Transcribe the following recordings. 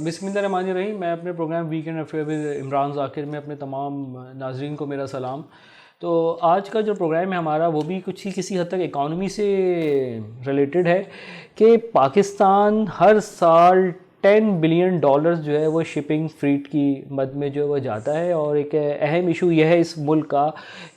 बिस्मिल्लाहिर्रहमानिर्रहीम। मैं अपने programme weekend affair with Imran Zakir में अपने तमाम नाज़रीन को मेरा सलाम। तो आज का जो प्रोग्राम है हमारा वो भी कुछ ही किसी हद तक इकॉनमी से रिलेटेड है कि पाकिस्तान हर साल $10 बिलियन जो है वो शिपिंग फ्रीट की मद में जो है वो जाता है। और एक अहम इशू यह है इस मुल्क का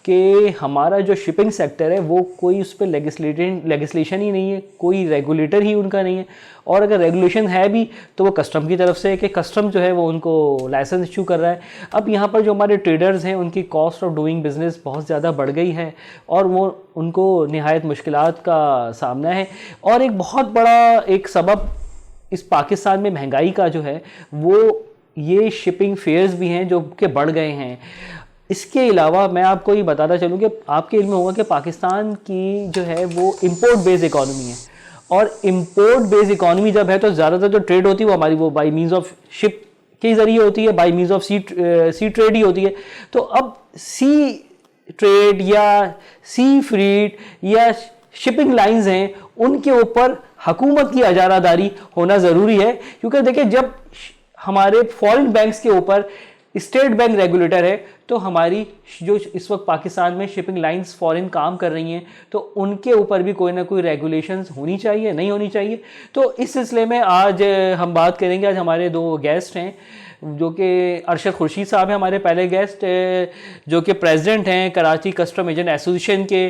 कि हमारा जो शिपिंग सेक्टर है वो कोई उस पर लेगिस्लेशन ही नहीं है, कोई रेगुलेटर ही उनका नहीं है। और अगर रेगुलेशन है भी तो वो कस्टम की तरफ से है कि कस्टम जो है वो उनको लाइसेंस इशू कर रहा है। अब यहाँ पर जो हमारे ट्रेडर्स हैं उनकी कॉस्ट ऑफ डूइंग बिज़नेस बहुत ज़्यादा बढ़ गई है और वो उनको निहायत मुश्किलात का सामना है। और एक बहुत बड़ा एक सबब इस पाकिस्तान में महंगाई का जो है वो ये शिपिंग फेयर्स भी हैं जो कि बढ़ गए हैं। इसके अलावा मैं आपको ये बताता चलूँ कि आपके इल्म में होगा कि पाकिस्तान की जो है वो इंपोर्ट बेस्ड इकॉनमी है। और इंपोर्ट बेस्ड इकॉनमी जब है तो ज़्यादातर जो ट्रेड होती है वो हमारी वो बाई मीन्स ऑफ शिप के ज़रिए होती है, by means of sea trade ही होती है। तो अब सी ट्रेड या सी फ्रीट या शिपिंग लाइंस हैं उनके ऊपर हुकूमत की अजारादारी होना ज़रूरी है। क्योंकि देखिए जब हमारे फॉरेन बैंक्स के ऊपर स्टेट बैंक रेगुलेटर है तो हमारी जो इस वक्त पाकिस्तान में शिपिंग लाइंस फॉरेन काम कर रही हैं तो उनके ऊपर भी कोई ना कोई रेगुलेशंस होनी चाहिए, नहीं होनी चाहिए। तो इस सिलसिले में आज हम बात करेंगे। आज हमारे दो गेस्ट हैं जो कि अरशद खुर्शीद साहब हैं हमारे पहले गेस्ट, जो कि प्रेसिडेंट हैं कराची कस्टम एजेंट एसोसिएशन के,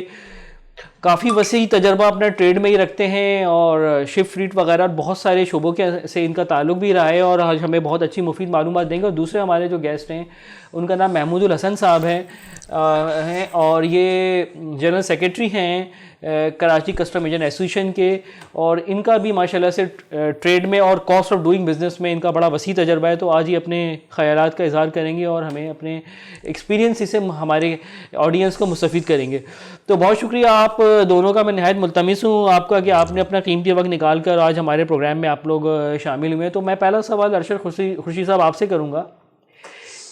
काफ़ी वसी तजर्बा अपना ट्रेड में ही रखते हैं और शिप फ्रीट वगैरह बहुत सारे शोबों के से इनका ताल्लुक भी रहा है और आज हमें बहुत अच्छी मुफीद मालूमात देंगे। और दूसरे हमारे जो गेस्ट हैं उनका नाम महमूदुल हसन साहब हैं और ये जनरल सेक्रेटरी हैं कराची कस्टम एजेंट एसोसिएशन के। और इनका भी माशाल्लाह से ट्रेड में और कॉस्ट ऑफ डूइंग बिज़नेस में इनका बड़ा वसी तजर्बा है। तो आज ही अपने ख़यालात का इज़हार करेंगे और हमें अपने एक्सपीरियंस से हमारे ऑडियंस को मुस्तफ़ीद करेंगे। तो बहुत शुक्रिया आप दोनों का। मैं निहायत मुल्तमिस हूँ आपका कि आपने अपना कीमती वक्त निकाल कर आज हमारे प्रोग्राम में आप लोग शामिल हुए। तो मैं पहला सवाल अरशद खुर्शीद साहब आपसे करूँगा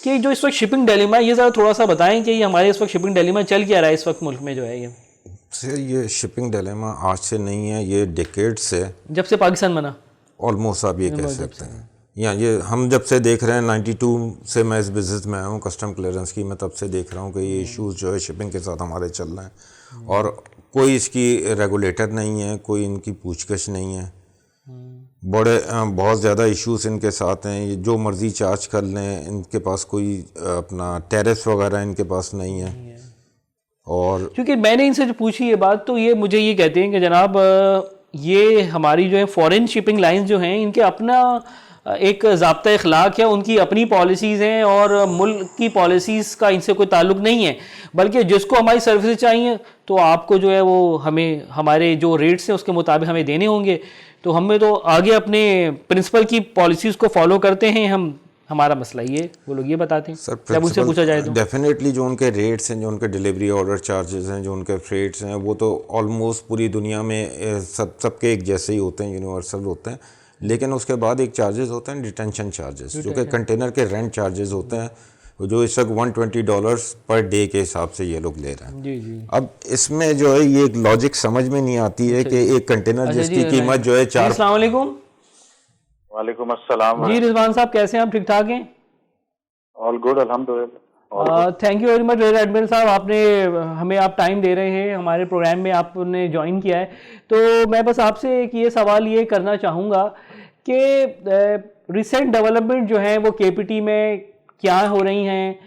कि जो इस वक्त शिपिंग डिलेमा, ये ज़रा थोड़ा सा बताएं कि ये हमारे इस वक्त शिपिंग डिलेमा चल क्या रहा है इस वक्त मुल्क में जो है ये शिपिंग डिलेमा आज से नहीं है, ये डिकेड से, जब से पाकिस्तान बना ऑलमोस्ट आप ये कह सकते हैं। या ये हम जब से देख रहे हैं 92 से मैं इस बिज़नेस में आया हूँ कस्टम क्लियरेंस की, मैं तब से देख रहा हूँ कि ये इश्यूज़ जो है शिपिंग के साथ हमारे चल रहे हैं और कोई इसकी रेगुलेटर नहीं है, कोई इनकी पूछगछ नहीं है। बहुत ज़्यादा इश्यूज़ इनके साथ हैं, ये जो मर्ज़ी चार्ज कर लें, इनके पास कोई अपना टैरिफ वगैरह इनके पास नहीं है। और क्योंकि मैंने इनसे जो पूछी ये बात तो ये मुझे ये कहते हैं कि जनाब ये हमारी जो है फॉरेन शिपिंग लाइंस जो हैं इनके अपना एक ज़ाब्ता इखलाक है, उनकी अपनी पॉलिसीज़ हैं और मुल्क की पॉलिसीज़ का इनसे कोई ताल्लुक़ नहीं है। बल्कि जिसको हमारी सर्विसेज चाहिए तो आपको जो है वो हमें हमारे जो रेट्स हैं उसके मुताबिक हमें देने होंगे। तो हमें तो आगे अपने प्रिंसिपल की पॉलिसीज़ को फॉलो करते हैं हम। हमारा मसला ये वो लोग ये बताते हैं सर, जब उनसे पूछा जाए तो डेफिनेटली जो उनके रेट्स हैं, जो उनके डिलीवरी ऑर्डर चार्जेस हैं, जो उनके फ्रेट्स हैं, वो तो ऑलमोस्ट पूरी दुनिया में सबके एक जैसे ही होते हैं, यूनिवर्सल होते हैं। लेकिन उसके बाद एक चार्जेस होते हैं डिटेंशन चार्जेस, जो कि कंटेनर के रेंट चार्जेस होते हैं, जो इस वक्त $120 पर डे के हिसाब से ये लोग ले रहे हैं। जी जी। अब इसमें जो है ये एक लॉजिक समझ में नहीं आती है कि एक कंटेनर जिसकी कीमत जो है 4। अस्सलाम वालेकुम। वालेकुम अस्सलाम जी रिजवान साहब कैसे हैं आप? ठीक ठाक हैं? ऑल गुड अल्हम्दुलिल्लाह। Thank you very much rear admiral साहब, आपने हमें आप टाइम दे रहे हैं, हमारे प्रोग्राम में आपने ज्वाइन किया है। तो मैं बस आपसे एक ये सवाल ये करना चाहूँगा कि रिसेंट डेवलपमेंट जो है वो केपीटी में क्या हो रही हैं।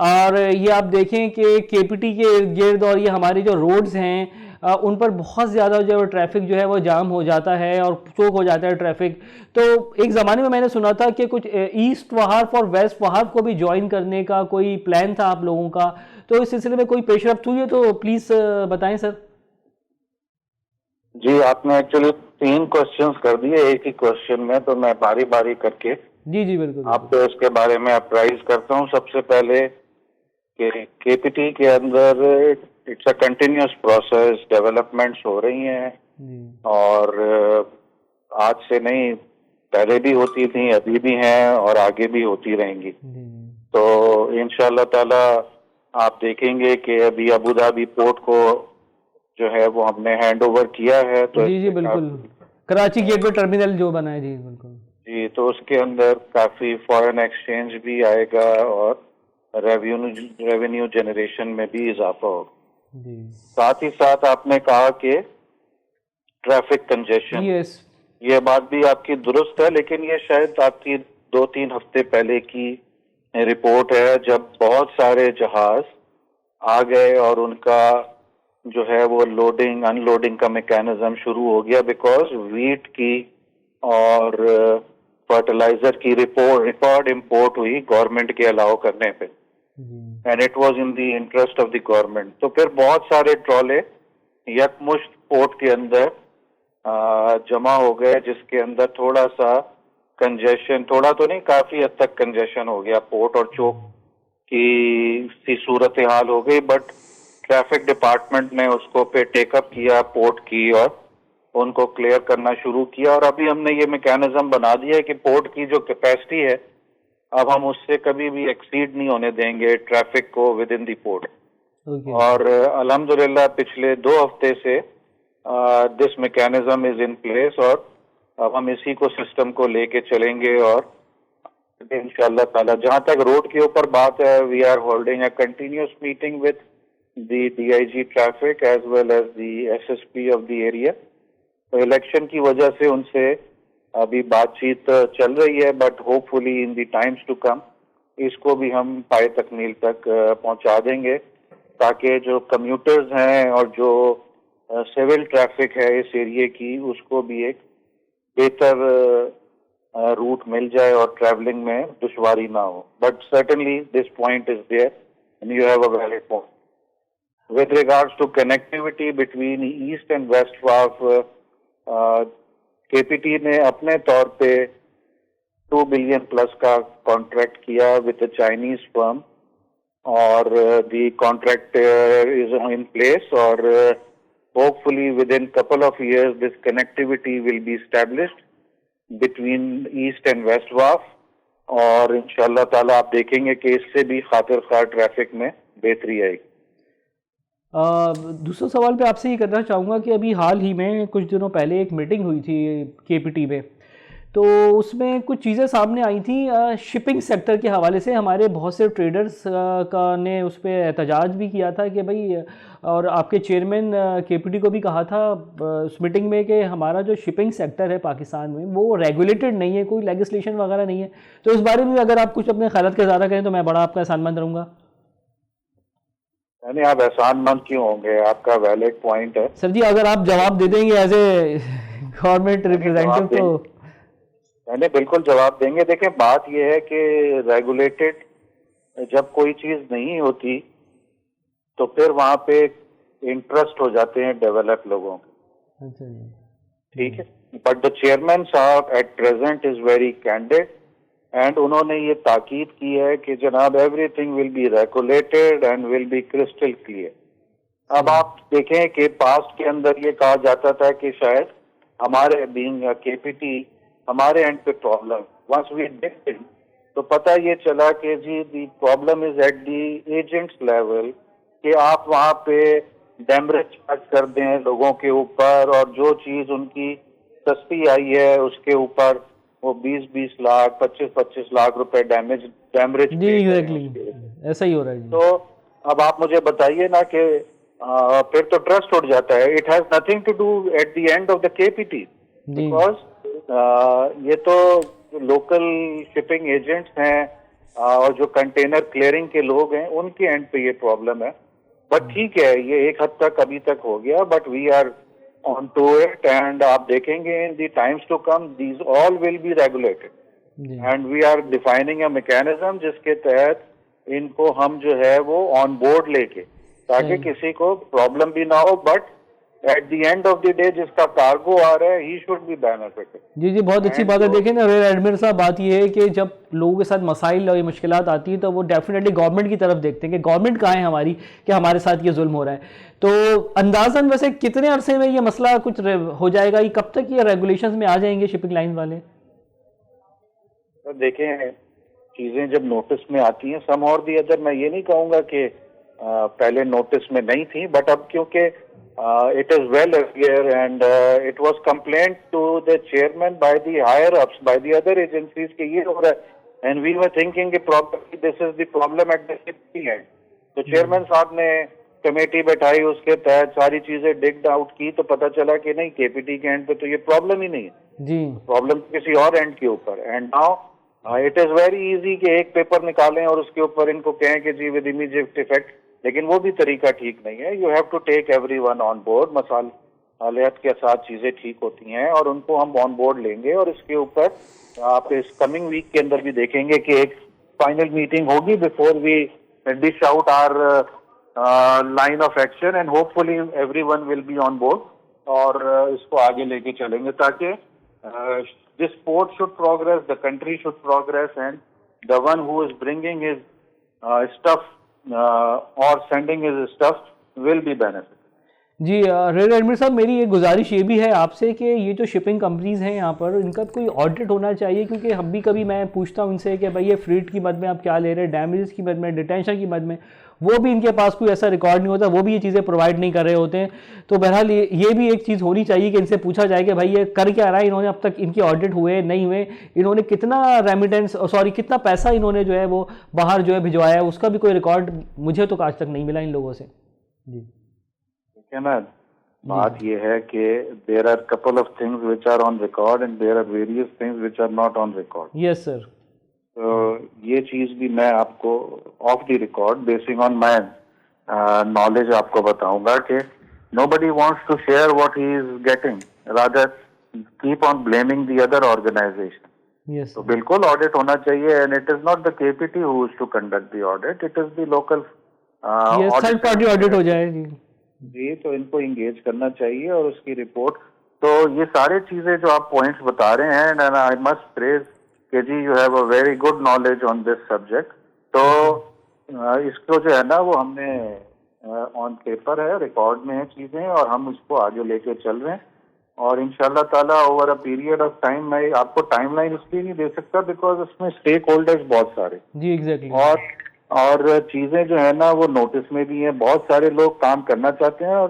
और ये आप देखें कि केपीटी के इर्द गिर्द और ये हमारे जो रोड्स हैं उन पर बहुत ज़्यादा जो ट्रैफिक जो है वो जाम हो जाता है और चौक हो जाता है ट्रैफिक। तो एक ज़माने में मैंने सुना था कि कुछ ईस्ट वहार्फ और वेस्ट वहार्फ को भी ज्वाइन करने का कोई प्लान था आप लोगों का। तो इस सिलसिले में कोई पेशरफ्त हुई है तो प्लीज़ बताएं सर। जी आपने एक्चुअली 3 क्वेश्चंस कर दिए एक ही क्वेश्चन में, तो मैं बारी बारी करके जी बिल्कुल आपको इसके बारे में अप्राइज करता हूँ। सबसे पहले कि केपीटी के अंदर it's a continuous process, developments हो रही हैं और आज से नहीं पहले भी होती थी, अभी भी हैं और आगे भी होती रहेंगी। तो इंशाअल्लाह ताला आप देखेंगे कि अभी अबू धाबी पोर्ट को जो है वो हमने हैंड ओवर किया है। तो जी बिल्कुल, कराची गेटवे टर्मिनल जो बना है। जी बिल्कुल। जी, तो उसके अंदर काफी फॉरेन एक्सचेंज भी आएगा और रेवेन्यू जनरेशन में भी इजाफा होगा। जी साथ ही साथ आपने कहा कि ट्रैफिक कंजेशन, यस ये बात भी आपकी दुरुस्त है, लेकिन ये शायद आपकी 2-3 हफ्ते पहले की रिपोर्ट है जब बहुत सारे जहाज आ गए और उनका जो है वो लोडिंग अनलोडिंग का मैकेनिज्म शुरू हो गया बिकॉज वीट की और फर्टिलाइजर की रिकॉर्ड इंपोर्ट हुई गवर्नमेंट के अलाउ करने पे, and it was in the interest of the government. तो फिर बहुत सारे ट्रॉले यकमुश्त पोर्ट के अंदर जमा हो गए, जिसके अंदर थोड़ा सा कंजेशन, थोड़ा तो नहीं काफी हद तक कंजेशन हो गया, पोर्ट और चौक की सी सूरत हाल हो गई। बट ट्रैफिक डिपार्टमेंट ने उसको पे टेकअप किया पोर्ट की और उनको क्लियर करना शुरू किया, और अभी हमने ये मैकेनिज्म बना दिया है कि पोर्ट की जो कैपेसिटी है अब हम उससे कभी भी एक्सीड नहीं होने देंगे ट्रैफिक को विद इन दी पोर्ट। और अल्हम्दुलिल्लाह पिछले 2 हफ्ते से this mechanism is in place, और अब हम इसी को सिस्टम को लेके चलेंगे। और इंशाअल्लाह ताला जहां तक रोड के ऊपर बात है, we are holding a continuous meeting with the DIG traffic as well as the SSP of the area. तो इलेक्शन की वजह से उनसे अभी बातचीत चल रही है, but hopefully in the times to come इसको भी हम पाए तकमील तक पहुंचा देंगे, ताकि जो कम्यूटर्स हैं और जो सिविल ट्रैफिक है इस एरिया की, उसको भी एक बेहतर रूट मिल जाए और ट्रैवलिंग में दुश्वारी ना हो। But certainly this point is there and you have a valid point with regards to connectivity between east and west of KPT ने अपने तौर पे 2 बिलियन प्लस का कॉन्ट्रैक्ट किया विद द चाइनीज फर्म, और the contract is in place, और hopefully within couple of years this connectivity will be established between east and west वाफ, और इंशाल्लाह ताला आप देखेंगे कि इससे भी खातिर खार ट्रैफिक में बेहतरी आएगी। दूसरा सवाल पे आपसे ये करना चाहूँगा कि अभी हाल ही में कुछ दिनों पहले एक मीटिंग हुई थी केपीटी में, तो उसमें कुछ चीज़ें सामने आई थी शिपिंग सेक्टर के हवाले से। हमारे बहुत से ट्रेडर्स का ने उस पर एहतजाज भी किया था कि भाई, और आपके चेयरमैन केपीटी को भी कहा था उस मीटिंग में कि हमारा जो शिपिंग सेक्टर है पाकिस्तान में वो रेगुलेटेड नहीं है, कोई लेजिस्लेशन वगैरह नहीं है। तो इस बारे में अगर आप कुछ अपने ख्यालात का इज़ारा करें तो मैं बड़ा आपका एहसानमंद रहूँगा। नहीं, आप एहसानमंद क्यों होंगे, आपका वैलिड पॉइंट है सर जी, अगर आप जवाब दे देंगे एज ए गवर्नमेंट रिप्रेजेंटेटिव तो। मैंने बिल्कुल जवाब देंगे। देखिए बात यह है कि रेगुलेटेड जब कोई चीज नहीं होती तो फिर वहां पे इंटरेस्ट हो जाते हैं डेवलप लोगों के, अच्छा जी, ठीक है। बट द चेयरमैन साहब at present is very candid, and उन्होंने ये ताकीद की है कि जनाब everything will be regulated and will be crystal clear. अब आप देखें कि पास्ट के अंदर ये कहा जाता था कि शायद हमारे बीइंग केपीटी हमारे एंड पे problem, once we did it तो पता ये चला कि जी the problem is at the agents level, कि आप वहाँ पे डैमरेज चार्ज कर दें लोगों के ऊपर, और जो चीज उनकी सस्ती आई है उसके ऊपर वो 20-20 लाख 25-25 लाख रुपए डैमरेज जी एग्जैक्टली ऐसा ही हो रहा है जी। तो अब आप मुझे बताइए ना कि फिर तो ट्रस्ट उठ जाता है। It has nothing to do at the end of the KPT, because ये तो लोकल शिपिंग एजेंट्स हैं और जो कंटेनर क्लियरिंग के लोग हैं उनके एंड पे ये प्रॉब्लम है। बट ठीक है, ये एक हद तक अभी तक हो गया, but we are on to it, and आप देखेंगे in the times to come these all will be regulated, and we are defining a mechanism जिसके तहत इनको हम जो है वो ऑन बोर्ड लेके, ताकि किसी को प्रॉब्लम भी ना हो, but at the end of the day जिसका कार्गो आ रहा है ही शुड बी बेनिफिटेड। जी जी, बहुत अच्छी बात है। देखें ना रेयर एडमिर साहब, बात ये है कि जब लोगों के साथ मसाइल और मुश्किलात आती हैं तो वो डेफिनेटली गवर्नमेंट की तरफ देखते हैं कि गवर्नमेंट कहाँ है हमारी, कि हमारे साथ ये जुल्म हो रहा है। तो अंदाजन वैसे कितने अरसे में ये मसला कुछ हो जाएगा, ये कब तक ये रेगुलेशंस में आ जाएंगे शिपिंग लाइन वाले? तो देखें चीजें जब नोटिस में आती हैं सम और दी अदर, मैं ये नहीं कहूँगा कि पहले नोटिस में नहीं थी, बट अब क्योंकि It is well aware, and it was complained to the chairman by the higher ups, by the other agencies कि ये हो रहा है, and we were thinking कि probably this is the problem at the KPT end. तो chairman साहब ने committee बैठाई, उसके तहत सारी चीजें डिग्ड आउट की, तो पता चला कि नहीं, केपीटी के एंड पे तो ये प्रॉब्लम ही नहीं है जी, प्रॉब्लम किसी और एंड के ऊपर. And now it is very easy कि एक पेपर निकालें और उसके ऊपर इनको कहें कि जी विद इमीडिएट इफेक्ट, लेकिन वो भी तरीका ठीक नहीं है. You have to take everyone on board. मसालियत के साथ चीजें ठीक होती हैं और उनको हम ऑन बोर्ड लेंगे, और इसके ऊपर आप इस कमिंग वीक के अंदर भी देखेंगे कि एक फाइनल मीटिंग होगी before we dish out our line of action, and hopefully everyone will be on board, और इसको आगे लेके चलेंगे ताकि this sport should progress, the country should progress, and the one who is bringing his stuff or sending his stuff will be benefit. जी rear admiral साहब, मेरी एक गुजारिश ये भी है आपसे कि ये जो शिपिंग कंपनीज़ हैं यहाँ पर, इनका कोई ऑडिट होना चाहिए, क्योंकि हम भी कभी मैं पूछता हूँ इनसे कि भाई ये फ्रीट की मद में आप क्या ले रहे हैं, डैमेजेस की मद में, डिटेंशन की मद में, वो भी इनके पास कोई ऐसा रिकॉर्ड नहीं होता, वो भी ये चीज़ें प्रोवाइड नहीं कर रहे होते हैं. तो बहरहाल ये भी एक चीज़ होनी चाहिए कि इनसे पूछा जाए कि भाई ये कर क्या रहा है, इन्होंने अब तक इनके ऑडिट हुए नहीं हुए, इन्होंने कितना रेमिटेंस कितना पैसा इन्होंने जो है वो बाहर जो है भिजवाया है, उसका भी कोई रिकॉर्ड मुझे तो आज तक नहीं मिला इन लोगों से. जी ठीक है ना. बात ये है कि there are couple of things which are on record and there are various things which are not on record. Yes sir. तो ये चीज भी मैं आपको off the record basing on my knowledge आपको बताऊंगा कि nobody wants to share what he is getting, rather keep on blaming the other organisation. Yes. तो बिल्कुल ऑडिट होना चाहिए, and it is not the KPT who is to conduct the audit, it is the local third party audit हो जाए. जी, तो इनको engage करना चाहिए और उसकी रिपोर्ट. तो ये सारे चीजें जो आप पॉइंट्स बता रहे हैं, एंड आई मस्ट प्रेज कि जी you have a very good knowledge on this subject. तो इसको जो है ना वो हमने ऑन पेपर है, रिकॉर्ड में है चीजें, और हम इसको आगे लेके चल रहे हैं. और इंशाल्लाह ताला over a period of time, मैं आपको टाइमलाइन इसलिए नहीं दे सकता बिकॉज उसमें स्टेक होल्डर्स बहुत सारे जी एग्जैक्टली, और चीजें जो है ना वो नोटिस में भी हैं. बहुत सारे लोग काम करना चाहते हैं और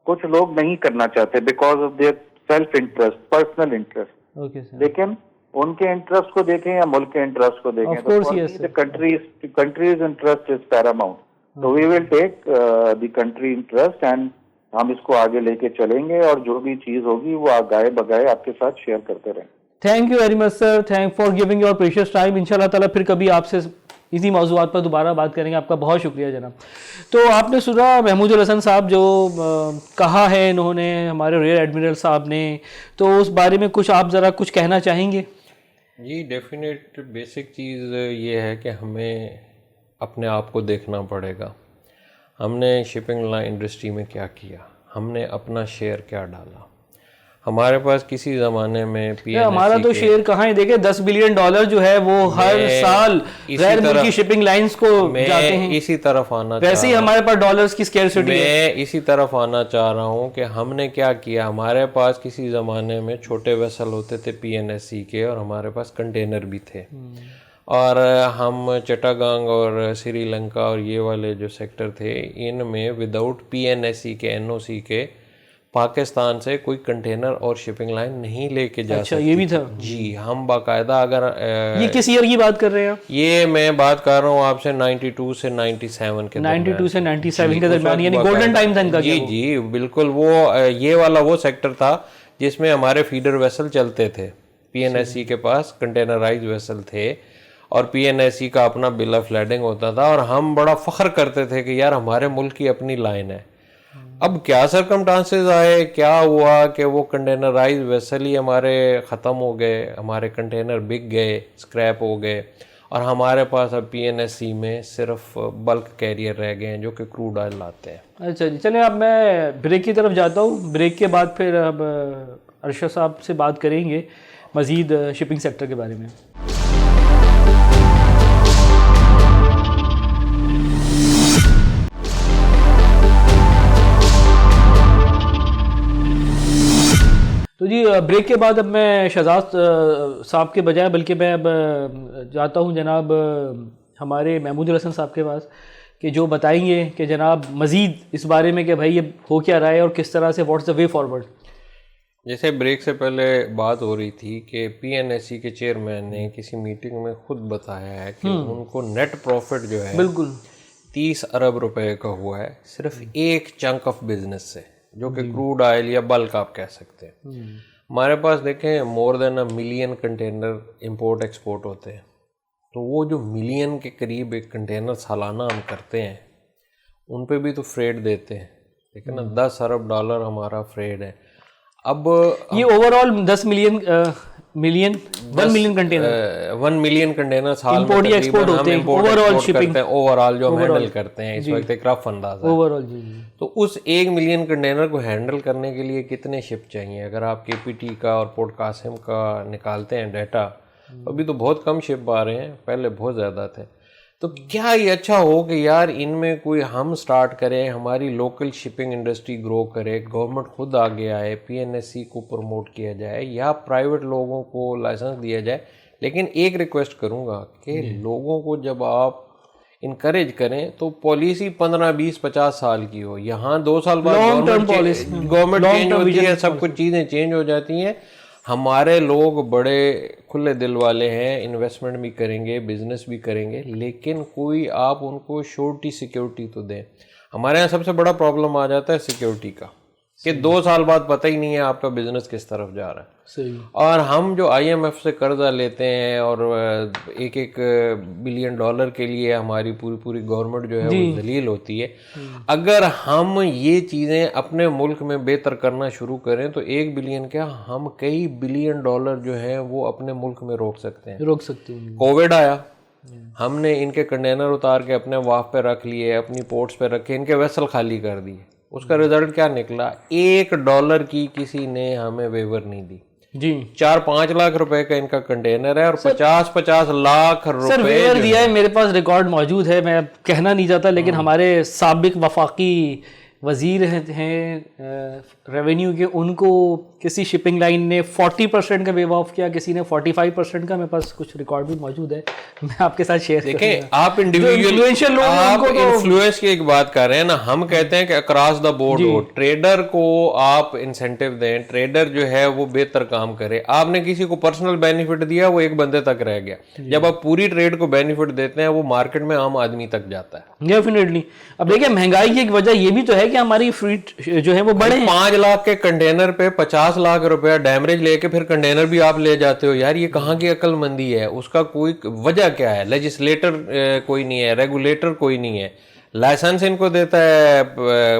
कुछ लोग नहीं करना चाहते because of their self interest, personal interest. Okay sir. लेकिन उनके इंटरेस्ट को देखें या मुल्क के इंटरेस्ट को देखें, तो कंट्रीज इंटरेस्ट इज पैरामाउंट. तो we will take the country interest and हम इसको आगे लेके चलेंगे, और जो भी चीज होगी वो गाए बगाए आपके साथ शेयर करते रहें. Thank you very much sir, thank for giving your precious time. इंशाल्लाह ताला फिर कभी आपसे इसी मौज़ूआत पर दोबारा बात करेंगे. आपका बहुत शुक्रिया जनाब. तो आपने सुना महमूदुल हसन साहब जो कहा है इन्होंने, हमारे रियर एडमिरल साहब ने, तो उस बारे में कुछ आप ज़रा कुछ कहना चाहेंगे? जी डेफिनेट बेसिक चीज़ ये है कि हमें अपने आप को देखना पड़ेगा. हमने शिपिंग लाइन इंडस्ट्री में क्या किया, हमने अपना शेयर क्या डाला. हमारे पास किसी ज़माने में हमारा तो शेयर कहाँ है, देखे $10 बिलियन जो है वो हर साल गैर मुल्की शिपिंग लाइंस को जाते हैं. इसी तरफ आना, वैसे ही हमारे पास डॉलर्स की स्कैरसिटी है. मैं इसी तरफ आना चाह रहा हूँ कि हमने क्या किया. हमारे पास किसी ज़माने में छोटे वेसल होते थे PNSC के, और हमारे पास कंटेनर भी थे, और हम चिटागांग और श्रीलंका और ये वाले जो सेक्टर थे, इनमें विदाउट PNSC के, NOC के, पाकिस्तान से कोई कंटेनर और शिपिंग लाइन नहीं लेके जा सकती. ये भी था. जी, हम बाकायदा, अगर ये किस ईयर की बात कर रहे हैं? ये मैं बात कर रहा हूँ आपसे 92 से 97 के 92 से 97 के दरमियान, यानी गोल्डन टाइम था इनका. जी जी बिल्कुल. वो ये वाला वो सेक्टर था जिसमें हमारे फीडर वेसल चलते थे. PNSC के पास कंटेनराइज वेसल थे और PNSC का अपना बिल ऑफ लैडिंग होता था, और हम बड़ा फख्र करते थे कि यार हमारे मुल्क की अपनी लाइन है. अब क्या सरकमस्टांसेस आए, क्या हुआ कि वो कंटेनराइज वेसल ही हमारे ख़त्म हो गए, हमारे कंटेनर बिक गए, स्क्रैप हो गए, और हमारे पास अब PNSC में सिर्फ बल्क कैरियर रह गए हैं जो कि क्रूड ऑयल लाते हैं. अच्छा जी, चलें अब मैं ब्रेक की तरफ जाता हूँ. ब्रेक के बाद फिर अब अरशद साहब से बात करेंगे मज़ीद शिपिंग सेक्टर के बारे में. तो जी ब्रेक के बाद अब मैं शहजाद साहब के बजाय, बल्कि मैं अब जाता हूँ जनाब हमारे महमूदुल हसन साहब के पास कि जो बताएंगे कि जनाब मज़ीद इस बारे में कि भाई ये हो क्या रहा है और किस तरह से व्हाट्स द वे फॉरवर्ड। जैसे ब्रेक से पहले बात हो रही थी कि पीएनएसई के चेयरमैन ने किसी मीटिंग में खुद बताया है कि उनको नेट प्रॉफिट जो है बिल्कुल 30 अरब रुपए का हुआ है सिर्फ एक चंक ऑफ बिजनेस से, जो कि क्रूड ऑयल या बल्क आप कह सकते हैं। हमारे पास देखें more than a million container import export होते हैं, तो वो जो मिलियन के करीब एक कंटेनर सालाना हम करते हैं उन पे भी तो फ्रेड देते हैं, ठीक है ना। 10 अरब डॉलर हमारा फ्रेड है। अब ये overall 1 million container 1 million container साल में Import या export होते हैं, overall shipping, ओवरऑल जो हम हैंडल करते हैं इस वक्त एक रफ अंदाजा है। ओवरऑल जी। तो उस 1 मिलियन कंटेनर को हैंडल करने के लिए कितने शिप चाहिए? अगर आप केपीटी का और पोर्ट कासिम का निकालते हैं डाटा, अभी तो बहुत कम शिप आ रहे हैं, पहले बहुत ज़्यादा थे। तो क्या ये अच्छा हो कि यार इनमें कोई हम स्टार्ट करें, हमारी लोकल शिपिंग इंडस्ट्री ग्रो करे, गवर्नमेंट खुद आगे आए, पीएनएसई को प्रमोट किया जाए या प्राइवेट लोगों को लाइसेंस दिया जाए। लेकिन एक रिक्वेस्ट करूंगा कि लोगों को जब आप इनकरेज करें तो पॉलिसी 15, 20, 50 साल की हो। यहाँ 2 साल बाद गवर्नमेंट चेंज होती है, सब कुछ चीज़ें चेंज हो जाती हैं। हमारे लोग बड़े खुले दिल वाले हैं, इन्वेस्टमेंट भी करेंगे, बिजनेस भी करेंगे, लेकिन कोई आप उनको श्योरिटी सिक्योरिटी तो दें। हमारे यहाँ सबसे बड़ा प्रॉब्लम आ जाता है सिक्योरिटी का, कि 2 साल बाद पता ही नहीं है आपका बिजनेस किस तरफ जा रहा है। सही। और हम जो आईएमएफ से कर्जा लेते हैं और 1-1 बिलियन डॉलर के लिए हमारी पूरी गवर्नमेंट जो है वो जलील होती है। अगर हम ये चीज़ें अपने मुल्क में बेहतर करना शुरू करें तो 1 बिलियन क्या, हम कई बिलियन डॉलर जो है वो अपने मुल्क में रोक सकते हैं। कोविड आया, हमने इनके कंटेनर उतार के अपने वाफ पे रख लिए, अपनी पोर्ट्स पे रखे, इनके वेसल खाली कर दिए। उसका रिजल्ट क्या निकला? $1 की किसी ने हमें वेवर नहीं दी जी। 4-5 लाख रुपए का इनका कंटेनर है और 50-50 लाख रुपए सर वेवर दिया है। मेरे पास रिकॉर्ड मौजूद है, मैं कहना नहीं चाहता, लेकिन हमारे साबिक वफाकी वजीर हैं रेवेन्यू के, उनको किसी शिपिंग लाइन ने 40% का वेव ऑफ किया, किसी ने 45% का। मेरे पास कुछ रिकॉर्ड भी मौजूद है, मैं आपके साथ शेयर देखें। आप इंडिविजुअल आप इन्फ्लुएंस की एक बात कर रहे हैं ना, हम कहते हैं कि अक्रॉस द बोर्ड हो, ट्रेडर को आप इंसेंटिव दें, ट्रेडर जो है वो बेहतर काम करे। आपने किसी को पर्सनल बेनिफिट दिया, वो एक बंदे तक रह गया। जब आप पूरी ट्रेड को बेनिफिट देते हैं, वो मार्केट में आम आदमी तक जाता है। डेफिनेटली। अब देखिए महंगाई की एक वजह ये भी तो है कि हमारी फ्लीट जो है वो बड़े 5 लाख के कंटेनर पे 50 लाख रुपया डैमरेज लेके फिर कंटेनर भी आप ले जाते हो। यार ये कहाँ की अक्लमंदी है? उसका कोई वजह क्या है? लेजिस्लेटर कोई नहीं है, रेगुलेटर कोई नहीं है। लाइसेंस इनको देता है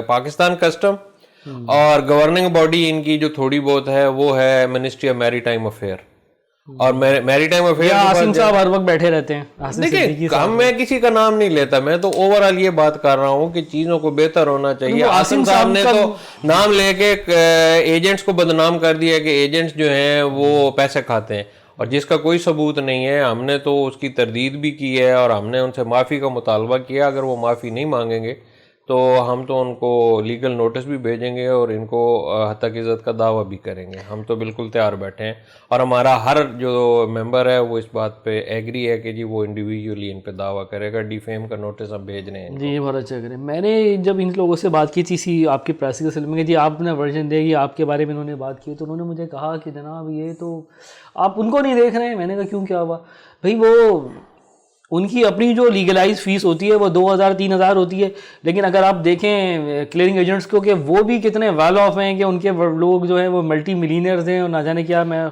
पाकिस्तान कस्टम, और गवर्निंग बॉडी इनकी जो थोड़ी बहुत है वो है मिनिस्ट्री ऑफ मैरीटाइम अफेयर। और मैरीटाइम अफेयर आसिम साहब हर वक्त बैठे रहते हैं। देखिए मैं किसी का नाम नहीं लेता, मैं तो ओवरऑल ये बात कर रहा हूँ कि चीजों को बेहतर होना चाहिए। आसिम साहब ने तो नाम लेके एजेंट्स को बदनाम कर दिया कि एजेंट्स जो हैं वो पैसे खाते हैं, और जिसका कोई सबूत नहीं है। हमने तो उसकी तरदीद भी की है और हमने उनसे माफ़ी का मुतालबा किया। अगर वो माफ़ी नहीं मांगेंगे तो हम तो उनको लीगल नोटिस भी भेजेंगे और इनको हत्या की इज़्ज़त का दावा भी करेंगे। हम तो बिल्कुल तैयार बैठे हैं, और हमारा हर जो मेंबर है वो इस बात पे एग्री है कि जी वो इंडिविजुअली इन पे दावा करेगा। डिफेम का नोटिस हम भेज रहे हैं जी। बहुत अच्छा करें। मैंने जब इन लोगों से बात की थी इसी आपकी प्रेस के सिलसिले में, जी आपने वर्जन देगी आपके बारे में उन्होंने बात की, तो उन्होंने मुझे कहा कि जनाब ये तो आप उनको नहीं देख रहे हैं। मैंने कहा क्यों, क्या हुआ भाई? वो उनकी अपनी जो लीगलाइज फीस होती है वो 2,000-3,000 होती है, लेकिन अगर आप देखें क्लियरिंग एजेंट्स को कि वो भी कितने वेल ऑफ हैं कि उनके लोग जो हैं वो मल्टी मिलीनियर्स हैं और ना जाने क्या, मैं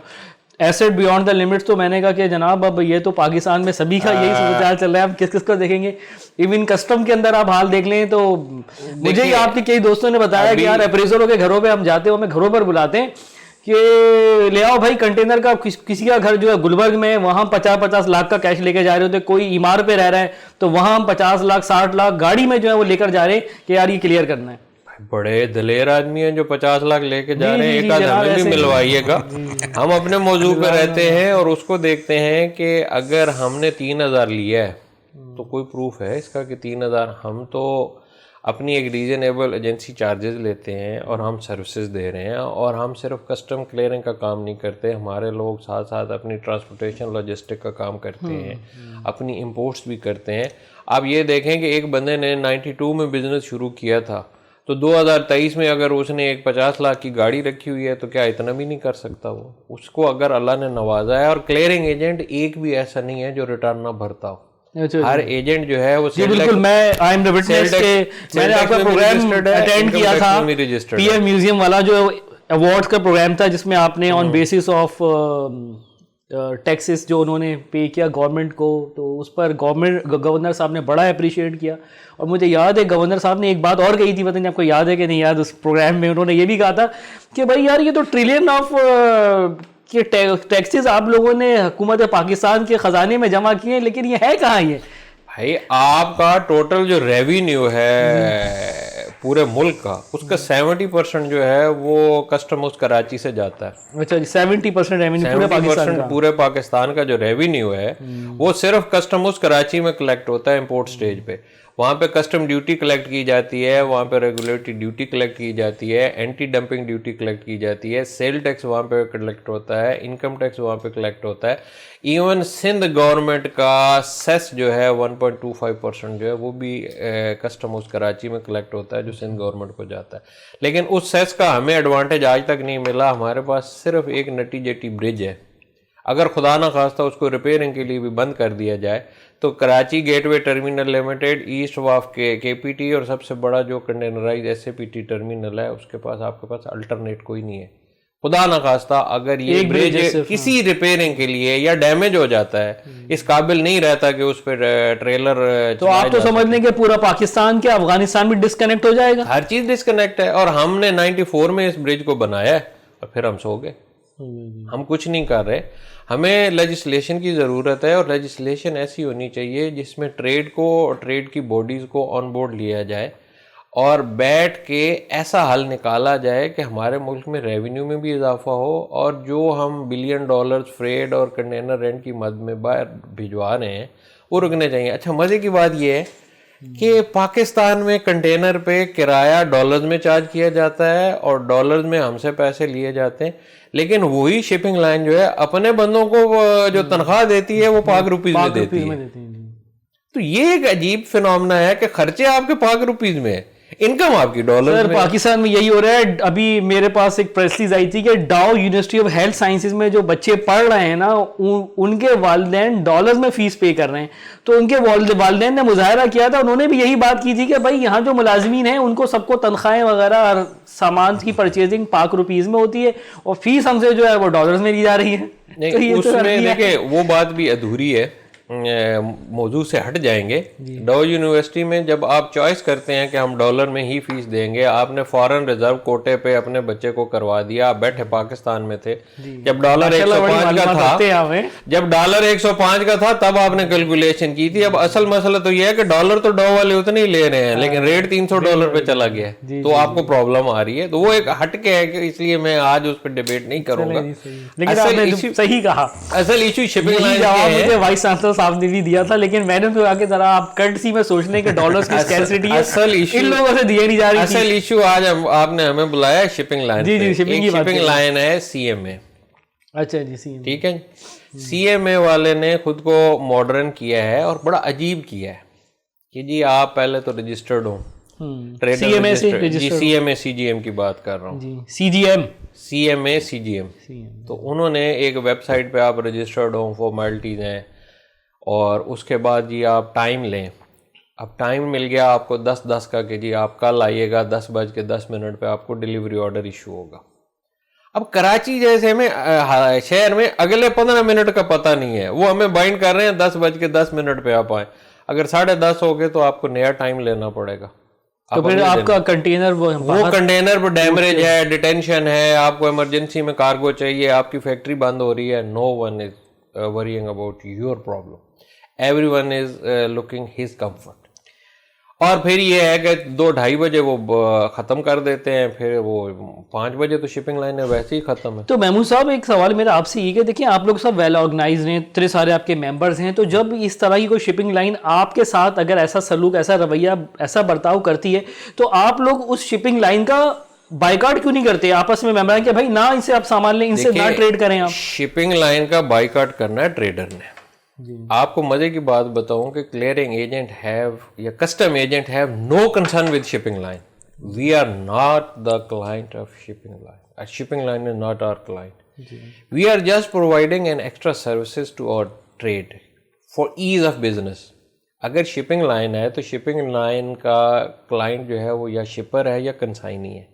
एसेट बियॉन्ड द लिमिट्स। तो मैंने कहा कि जनाब अब ये तो पाकिस्तान में सभी का यही सूरत चल रहा है, अब किस किस को देखेंगे? इवन कस्टम के अंदर आप हाल देख लें तो मुझे ही आपके कई दोस्तों ने बताया कि यार अप्रेजरों के घरों पर हम जाते हो, हमें घरों पर बुलाते हैं कि ले आओ भाई कंटेनर का। किसी का घर जो है गुलबर्ग में, वहाँ 50-50 लाख का कैश लेके जा रहे होते, कोई इमार पे रह रहा है तो वहाँ हम 50 लाख 60 लाख गाड़ी में जो है वो लेकर जा रहे हैं कि यार ये क्लियर करना है। बड़े दलेर आदमी हैं जो 50 लाख लेके जा रहे हैं। एक आध हमें भी मिलवाइएगा। हम अपने मौजू पे रहते हैं और उसको देखते हैं कि अगर हमने 3,000 लिया है तो कोई प्रूफ है इसका कि 3,000? हम तो अपनी एक रीजनेबल एजेंसी चार्जेस लेते हैं और हम सर्विसेज दे रहे हैं, और हम सिर्फ कस्टम क्लियरिंग का काम नहीं करते, हमारे लोग साथ साथ अपनी ट्रांसपोर्टेशन लॉजिस्टिक का काम करते हैं, अपनी इंपोर्ट्स भी करते हैं। आप ये देखें कि एक बंदे ने 92 में बिज़नेस शुरू किया था, तो 2023 में अगर उसने एक 50 लाख की गाड़ी रखी हुई है तो क्या इतना भी नहीं कर सकता वो? उसको अगर अल्लाह ने नवाजा है, और क्लियरिंग एजेंट एक भी ऐसा नहीं है जो रिटर्न ना भरता हो। हर एजेंट जो है वो बिल्कुल, मैं आई एम द विटनेस के मैंने आपका प्रोग्राम अटेंड किया था, पीएम म्यूजियम वाला जो अवार्ड्स का प्रोग्राम था, जिसमें आपने ऑन बेसिस ऑफ टैक्सेस जो उन्होंने पे किया गवर्नमेंट को, तो उस पर गवर्नर साहब ने बड़ा अप्रिशिएट किया। और मुझे याद है गवर्नर साहब ने एक बात और कही थी, पता नहीं आपको याद है कि नहीं याद, उस प्रोग्राम में उन्होंने ये भी कहा था कि भाई यार ये तो ट्रिलियन ऑफ के टैक्सेस आप लोगों ने हुकूमत पाकिस्तान के ख़जाने में जमा किए हैं, लेकिन ये है कहाँ ये? भाई आपका टोटल जो रेवेन्यू है पूरे मुल्क का, उसका 70% जो है वो कस्टम हाउस कराची से जाता है। अच्छा जी, 70% रेवेन्यू पूरे पाकिस्तान का? पूरे पाकिस्तान का जो रेवेन्यू है वो सिर्फ कस्टम हाउस कराची में कलेक्ट होता है इंपोर्ट स्टेज पे। वहाँ पे कस्टम ड्यूटी कलेक्ट की जाती है, वहाँ पे रेगुलेटरी ड्यूटी कलेक्ट की जाती है, एंटी डंपिंग ड्यूटी कलेक्ट की जाती है, सेल टैक्स वहाँ पे कलेक्ट होता है, इनकम टैक्स वहाँ पे कलेक्ट होता है। इवन सिंध गवर्नमेंट का सेस जो है 1.25% जो है वो भी कस्टम हाउस कराची में कलेक्ट होता है, जो सिंध गवर्नमेंट को जाता है। लेकिन उस सेस का हमें एडवांटेज आज तक नहीं मिला। हमारे पास सिर्फ एक नटी जेटी ब्रिज है, अगर खुदा ना खास्ता उसको रिपेयरिंग के लिए भी बंद कर दिया जाए तो Karachi gateway terminal limited, east वाफ के केपीटी और सबसे बड़ा जो कंटेनराइज एसएपीटी टर्मिनल है, उसके पास आपके पास अल्टरनेट कोई नहीं है। खुदा ना खास्ता अगर ये ब्रिज किसी रिपेयरिंग के लिए या डैमेज हो जाता है, इस काबिल नहीं रहता कि उस पर ट्रेलर, तो आप तो समझ लें कि पूरा पाकिस्तान के अफगानिस्तान भी डिस्कनेक्ट हो जाएगा। हर चीज डिस्कनेक्ट है। और हमने 94 में इस ब्रिज को बनाया है और फिर हम सो गए, हम कुछ नहीं कर रहे। हमें लेजिस्लेशन की ज़रूरत है, और लेजिस्लेशन ऐसी होनी चाहिए जिसमें ट्रेड को और ट्रेड की बॉडीज़ को ऑन बोर्ड लिया जाए और बैठ के ऐसा हल निकाला जाए कि हमारे मुल्क में रेवेन्यू में भी इजाफा हो, और जो हम $1 बिलियन फ्रेड और कंटेनर रेंट की मद में बाहर भिजवा रहे हैं वो रुकने चाहिए। अच्छा, मज़े की बात यह है कि पाकिस्तान में कंटेनर पे किराया डॉलर्स में चार्ज किया जाता है और डॉलर्स में हमसे पैसे लिए जाते हैं, लेकिन वही शिपिंग लाइन जो है अपने बंदों को जो तनख्वाह देती है वो पाक रुपीज में देती है। तो ये एक अजीब फिनोमेना है कि खर्चे आपके पाक रुपीज में है, इनकम आपकी डॉलर में। पाकिस्तान में यही हो रहा है। अभी मेरे पास एक प्रेस रिलीज आई थी कि डाउ यूनिवर्सिटी ऑफ हेल्थ साइंसेज में जो बच्चे पढ़ रहे हैं ना, उनके वालिदैन डॉलर्स में फीस पे कर रहे हैं। तो उनके वालिदैन ने मुजाहरा किया था, उन्होंने भी यही बात की थी कि भाई यहाँ जो मुलाजमीन हैं उनको सबको तनख्वाहें वगैरह और सामान की परचेजिंग पाक रुपीज में होती है और फीस हमसे जो है वो डॉलर्स में ली जा रही है। नहीं, उसमें देखिए वो बात भी अधूरी है, मौजू से हट जाएंगे। डाउ यूनिवर्सिटी में जब आप चॉइस करते हैं कि हम डॉलर में ही फीस देंगे, आपने फॉरेन रिजर्व कोटे पे अपने बच्चे को करवा दिया, आप बैठे पाकिस्तान में थे, जब डॉलर 105 का था, जब डॉलर 105 का था तब आपने कैलकुलेशन की थी। अब असल मसला तो यह है कि डॉलर तो डाउ वाले उतने ही ले रहे हैं, लेकिन रेट $300 पे चला गया है, तो आपको प्रॉब्लम आ रही है। तो वो एक हटके है कि इसलिए मैं आज उस पर डिबेट नहीं करूंगा। लेकिन सही कहा, असल issue shipping line vice chancellor साहब ने भी दिया था, लेकिन मैंने तो आके जरा आप कर्टसी में सोचने के डॉलर्स की स्कैर्सिटी है, असल इशू इन लोगों से दिए नहीं जा रही। असल इशू आज आपने हमें बुलाया शिपिंग लाइन। जी जी, शिपिंग लाइन है सीएमए। अच्छा जी, सीएमए, ठीक है। सीएमए वाले ने खुद को मॉडर्न किया है और बड़ा अजीब किया है कि जी आप पहले तो रजिस्टर्ड हो, सीएमए से रजिस्टर्ड, सीएमए सीजीएम की बात कर रहा हूँ जी, सीजीएम, सीएमए सीजीएम। तो उन्होंने एक वेबसाइट पे आप रजिस्टर्ड हो, फॉर्मेलिटीज हैं, और उसके बाद जी आप टाइम लें। अब टाइम मिल गया आपको 10-10 का कि जी आप कल आइएगा 10:10 पे आपको डिलीवरी ऑर्डर इशू होगा। अब कराची जैसे में शहर में अगले 15 मिनट का पता नहीं है, वो हमें बाइंड कर रहे हैं 10:10 पे आप आए। अगर 10:30 हो गए तो आपको नया टाइम लेना पड़ेगा। तो फिर आपका कंटेनर वो कंटेनर पर डैमेज है, डिटेंशन है, आपको इमरजेंसी में कार्गो चाहिए, आपकी फैक्ट्री बंद हो रही है, no one is worrying about your problem, everyone is looking his comfort. और फिर ये है कि 2-2:30 बजे वो ख़त्म कर देते हैं, फिर वो 5 बजे तो शिपिंग लाइन है वैसे ही ख़त्म है। तो महमूद साहब एक सवाल मेरा आपसे ये कि देखिए आप लोग सब वेल ऑर्गेनाइज हैं, इतने सारे आपके मेंबर्स हैं, तो जब इस तरह की कोई शिपिंग लाइन आपके साथ अगर ऐसा सलूक, ऐसा रवैया, ऐसा बर्ताव करती है, तो आप लोग उस शिपिंग लाइन का बाइकआउट क्यों नहीं करते आपस में मेंबर कि भाई ना इनसे आप सामान लें, इनसे ना ट्रेड करें आप? शिपिंग लाइन का बाइकआउट करना है ट्रेडर ने। आपको मजे की बात बताऊं कि क्लियरिंग एजेंट हैव या custom agent have no concern with shipping line. We are not the client of shipping line, shipping line is not our client, we are just providing an extra services to our trade for ease of business. अगर shipping line है तो shipping line का client जो है वो या शिपर है या कंसाइनी है,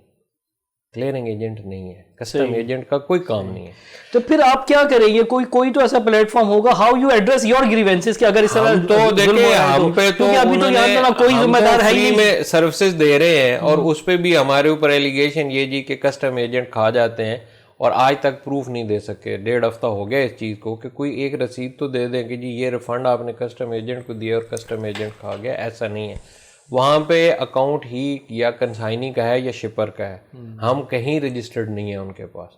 क्लियरिंग एजेंट नहीं है, कस्टम एजेंट का कोई काम नहीं है। तो फिर आप क्या करेंगे? कोई तो ऐसा प्लेटफॉर्म होगा, how you address your grievances कि अगर इस तरह तो देखिए हम पे तो अभी तो यहाँ तो कोई जिम्मेदार है ही में सर्विसेज दे रहे हैं और उस पे भी हमारे ऊपर एलिगेशन ये जी कि कस्टम एजेंट खा जाते हैं और आज तक प्रूफ नहीं दे सके। 1.5 हफ्ता हो गया इस चीज़ को कि कोई एक रसीद तो दे दें कि जी ये रिफंड आपने कस्टम एजेंट को दिया और कस्टम एजेंट खा गया, ऐसा नहीं है। वहाँ पे अकाउंट ही या कंसाइनी का है या शिपर का है, हम कहीं रजिस्टर्ड नहीं है उनके पास।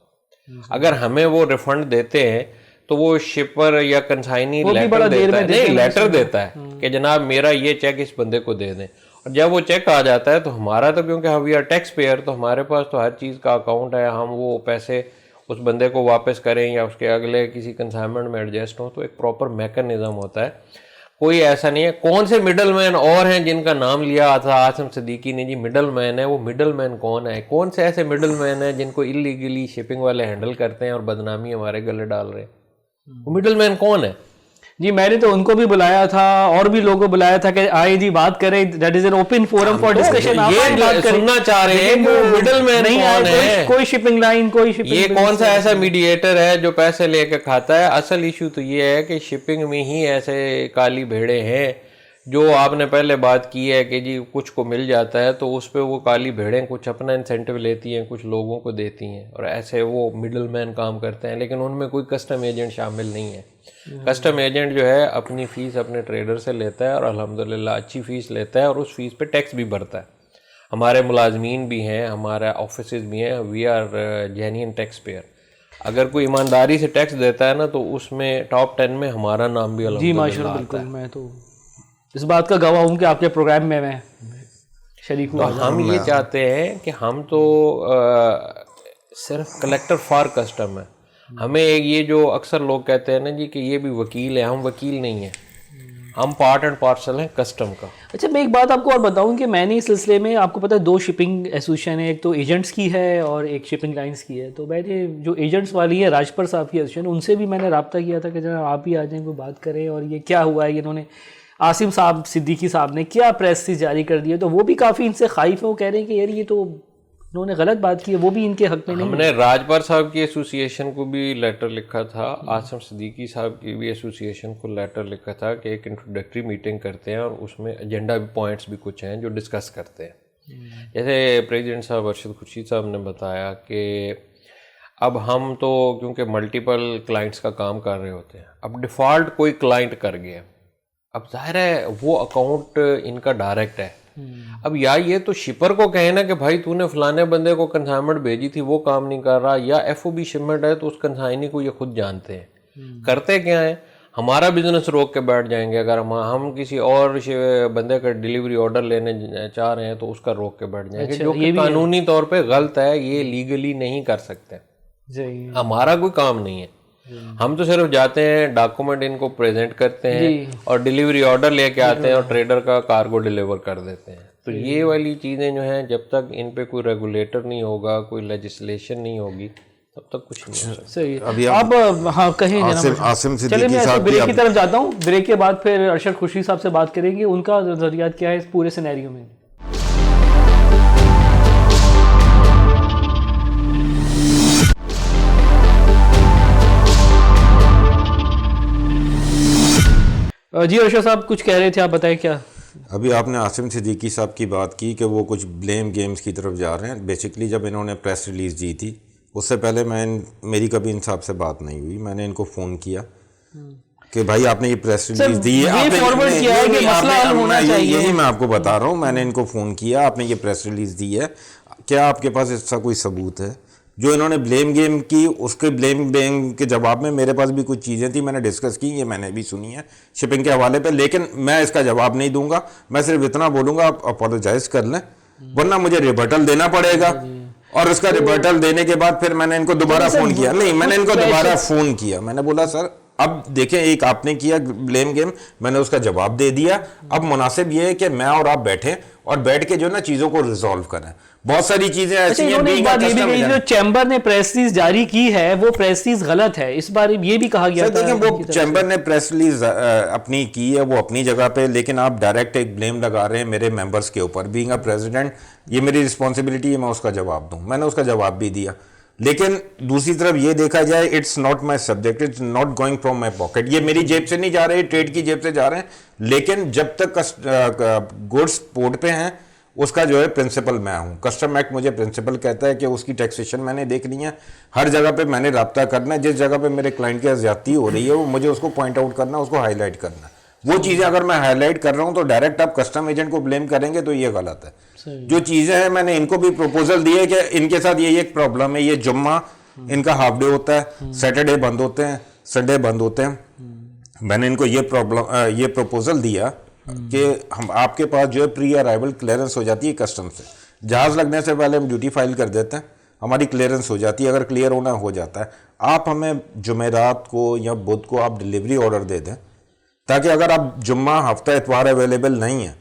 अगर हमें वो रिफंड देते हैं तो वो शिपर या कंसाइनी लेटर देता है, नहीं लेटर देता है कि जनाब मेरा ये चेक इस बंदे को दे दें। और जब वो चेक आ जाता है तो हमारा तो क्योंकि हम वी आर टैक्स पेयर तो हमारे पास तो हर चीज़ का अकाउंट है, हम वो पैसे उस बंदे को वापस करें या उसके अगले किसी कंसाइनमेंट में एडजस्ट हो, तो एक प्रॉपर मैकेनिज्म होता है। कोई ऐसा नहीं है। कौन से मिडल मैन और हैं जिनका नाम लिया था आसिम सिद्दीकी ने, जी मिडल मैन है, वो मिडल मैन कौन है? कौन से ऐसे मिडल मैन हैं जिनको इलीगली शिपिंग वाले हैंडल करते हैं और बदनामी हमारे गले डाल रहे हैं? वो मिडल मैन कौन है? जी मैंने तो उनको भी बुलाया था और भी लोगों को बुलाया था कि आए जी बात करें, that is an open forum for discussion. ये सुनना चाह रहे हैं कि मिडल मैन कौन है? कोई शिपिंग लाइन, कोई शिपिंग, ये कौन सा ऐसा मीडिएटर है जो पैसे लेके खाता है? असल इशू तो ये है कि शिपिंग में ही ऐसे काली भेड़े हैं जो आपने पहले बात की है कि जी कुछ को मिल जाता है तो उस पर वो काली भेड़ें कुछ अपना इंसेंटिव लेती हैं, कुछ लोगों को देती हैं और ऐसे वो मिडल मैन काम करते हैं, लेकिन उनमें कोई कस्टम एजेंट शामिल नहीं है। कस्टम एजेंट जो है अपनी फ़ीस अपने ट्रेडर से लेता है और अल्हम्दुलिल्लाह अच्छी फ़ीस लेता है और उस फीस पे टैक्स भी भरता है। हमारे मुलाजमीन भी हैं, हमारा ऑफिस भी हैं, we are genuine tax payer. अगर कोई ईमानदारी से टैक्स देता है ना तो उसमें टॉप 10 में हमारा नाम भी जी माशाल्लाह बिल्कुल। मैं तो इस बात का गवाह हूँ कि आपके प्रोग्राम में मैं शरीक हुआ। तो हम ये चाहते हैं कि हम तो सिर्फ कलेक्टर फॉर कस्टम है। हमें ये जो अक्सर लोग कहते हैं ना जी कि ये भी वकील है, हम वकील नहीं है, हम पार्ट एंड पार्सल हैं कस्टम का। अच्छा मैं एक बात आपको और बताऊं कि मैंने इस सिलसिले में, आपको पता है 2 शिपिंग एसोसिएशन है, एक तो एजेंट्स की है और एक शिपिंग लाइंस की है। तो मैंने जो एजेंट्स वाली है राजपर साहब की एसोसिएशन, उनसे भी मैंने रब्ता किया था कि जनाब आप भी आ जाएं, कोई बात करें और ये क्या हुआ है, इन्होंने आसिम साहब सिद्दीकी साहब ने क्या प्रेस जारी कर दी है, तो वो भी काफ़ी इनसे खाइफ है। वो कह रहे हैं कि यार ये तो उन्होंने गलत बात की है, वो भी इनके हक में नहीं। हमने राजपर साहब की एसोसिएशन को भी लेटर लिखा था, आसिम सिद्दीकी साहब की भी एसोसिएशन को लेटर लिखा था कि एक इंट्रोडक्टरी मीटिंग करते हैं और उसमें एजेंडा पॉइंट्स भी कुछ हैं जो डिस्कस करते हैं। जैसे प्रेसिडेंट साहब अरशद खुर्शीद साहब ने बताया कि अब हम तो क्योंकि मल्टीपल क्लाइंट्स का काम कर रहे होते हैं, अब डिफ़ॉल्ट कोई क्लाइंट कर गया, अब जाहिर है वो अकाउंट इनका डायरेक्ट है। अब या ये तो शिपर को कहे ना कि भाई तूने फलाने बंदे को कंसाइनमेंट भेजी थी वो काम नहीं कर रहा, या एफओबी शिपमेंट है तो उस कंसाइनी को ये खुद जानते हैं। करते क्या है, हमारा बिजनेस रोक के बैठ जाएंगे। अगर हम किसी और बंदे का डिलीवरी ऑर्डर लेने चाह रहे हैं तो उसका रोक के बैठ जाएंगे। अच्छा, जो कि कानूनी तौर पे गलत है, ये लीगली नहीं कर सकते, हमारा कोई काम नहीं है। हम तो सिर्फ जाते हैं, डॉक्यूमेंट इनको प्रेजेंट करते हैं और डिलीवरी ऑर्डर लेके आते हैं और ट्रेडर का कार्गो डिलीवर कर देते हैं। तो ये वाली चीज़ें जो हैं जब तक इन पे कोई रेगुलेटर नहीं होगा, कोई लेजिस्लेशन नहीं होगी, तब तक कुछ नहीं हो सकता। सही अभी आप हाँ कहें आसिम चलिए मैं ब्रेक की तरफ जाता हूँ। ब्रेक के बाद फिर अरशद खुर्शीद साहब से बात करेंगे, उनका नजरियात क्या है इस पूरे सिनेरियो में। जी अरशद साहब कुछ कह रहे थे, आप बताएं क्या। अभी आपने आसिम सिद्दीकी साहब की बात की कि वो कुछ ब्लेम गेम्स की तरफ जा रहे हैं। बेसिकली जब इन्होंने प्रेस रिलीज़ दी थी उससे पहले मेरी कभी इन साहब से बात नहीं हुई, मैंने इनको फ़ोन किया कि भाई आपने ये प्रेस रिलीज दी है, ये फॉरवर्ड किया है कि मसला हल होना चाहिए। यही मैं आपको बता रहा हूँ, मैंने इनको फ़ोन किया, आपने ये प्रेस रिलीज दी है, क्या आपके पास ऐसा कोई सबूत है? जो इन्होंने ब्लेम गेम की, उसके ब्लेम गेम के जवाब में मेरे पास भी कुछ चीज़ें थी, मैंने डिस्कस की, ये मैंने भी सुनी है शिपिंग के हवाले पे, लेकिन मैं इसका जवाब नहीं दूंगा। मैं सिर्फ इतना बोलूँगा आप अपोलोजाइज कर लें, वरना मुझे रिबर्टल देना पड़ेगा। और उसका रिबर्टल देने के बाद फिर मैंने इनको दोबारा फ़ोन किया, नहीं मैंने इनको दोबारा फ़ोन किया, मैंने बोला सर अब देखें, एक आपने किया ब्लेम गेम, मैंने उसका जवाब दे दिया, अब मुनासिब ये है कि मैं और आप बैठें और बैठ के जो ना चीज़ों को रिजॉल्व करें। बहुत सारी चीज़ें ऐसी हैं। एक बात ये भी कही, जो चैम्बर ने प्रेस रिलीज जारी की है वो प्रेस रिलीज गलत है, इस बार ये भी कहा गया था। देखिए वो चैम्बर ने प्रेस रिलीज अपनी की है, वो अपनी जगह पे, लेकिन आप डायरेक्ट एक ब्लेम लगा रहे हैं मेरे मेंबर्स के ऊपर। बीइंग अ प्रेसिडेंट ये मेरी रिस्पॉन्सिबिलिटी है, मैं उसका जवाब दूं, मैंने उसका जवाब भी दिया। लेकिन दूसरी तरफ ये देखा जाए, it's not my subject, it's not going from my pocket, ये मेरी जेब से नहीं जा रहे, ट्रेड की जेब से जा रहे हैं। लेकिन जब तक गुड्स पोर्ट पे हैं, उसका जो है प्रिंसिपल मैं हूँ। कस्टम एक्ट मुझे प्रिंसिपल कहता है कि उसकी टैक्सेशन मैंने देखनी है, हर जगह पे मैंने राब्ता करना है, जिस जगह पे मेरे क्लाइंट की ज्यादती हो रही है वो मुझे उसको पॉइंट आउट करना है, उसको हाईलाइट करना है। वो चीज़ें अगर मैं हाईलाइट कर रहा हूँ तो डायरेक्ट आप कस्टम एजेंट को ब्लेम करेंगे तो ये गलत है। जो चीज़ें हैं, मैंने इनको भी प्रपोजल दिए कि इनके साथ ये एक प्रॉब्लम है, ये जुम्मा इनका हाफ डे होता है, सैटरडे बंद होते हैं, संडे बंद होते हैं। मैंने इनको ये प्रपोजल दिया कि हम आपके पास जो है प्री अराइवल क्लियरेंस हो जाती है कस्टम से, जहाज़ लगने से पहले हम ड्यूटी फाइल कर देते हैं, हमारी क्लियरेंस हो जाती है, अगर क्लियर होना हो जाता है, आप हमें जुमेरात को या बुध को आप डिलीवरी ऑर्डर दे दें, ताकि अगर आप जुम्मा हफ्ता इतवार अवेलेबल नहीं है